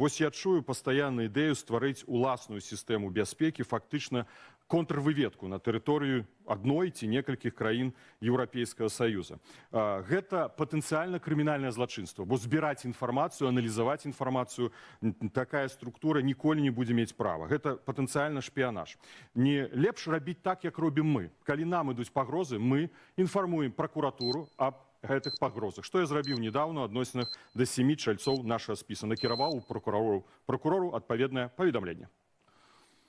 Вось я чую пастаянную ідэю стварыць уласную сістэму бяспекі, фактычна контрвыведку на тэрыторыю адной ці некалькіх краін Еўрапейскага Саюза. Гэта патэнцыяльна крымінальнае злачынства, бо збіраць інфармацыю, аналізаваць інфармацыю такая структура ніколі не будзе мець права. Гэта патэнцыяльна шпіянаж. Не лепш рабіць так, як робім мы. Калі нам ідуць пагрозы, мы інфармуем пракуратуру аб гэтых пагрозах. Што я зрабіў недавно ў адносінах да 7 чальцоў нашага спіса. Накіраваў у прокурору адпаведнае паведамленне.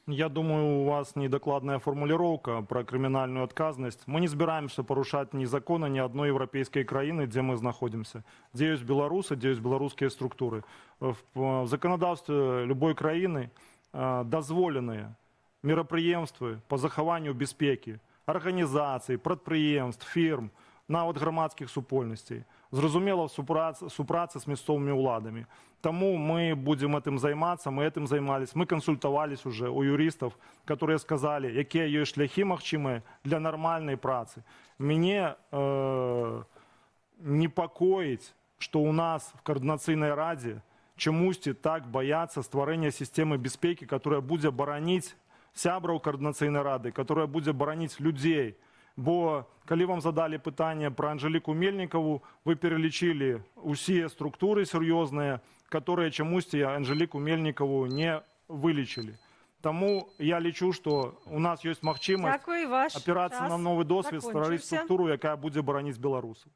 Я думаю, у вас недокладная формулировка про криминальную отказность. Мы не собираемся порушать ни законы, ни одной европейской краины, где мы находимся. Где есть белорусы, где есть белорусские структуры. В законодавстве любой краины дозволены мерапрыемствы по захаванню бяспекі организаций, прадпрыемств, фирм, нават грамадскіх супольнасцей. Зразумела, супрацы с мясцовыми уладами. Тому мы будем этим заниматься, мы этим занимались, мы консультовались уже у юристов, которые сказали, якія ёсць шляхи магчымыя для нормальной працы. Мне непокоить, что у нас в координационной раде чамусьці так боятся стварэння системы бяспекі, которая будет бараніць сябраў координационной рады, которая будет бараніць людей. Бо, калі вам задали пытанне про Анжеліку Мельникову, вы перелічили усе структуры серьезные, которые чамусьці Анжеліку Мельникову не вылечили. Тому я лічу, что у нас есть магчымасць опираться на новый досвед, стварыць структуру, якая будет бараніць беларусаў.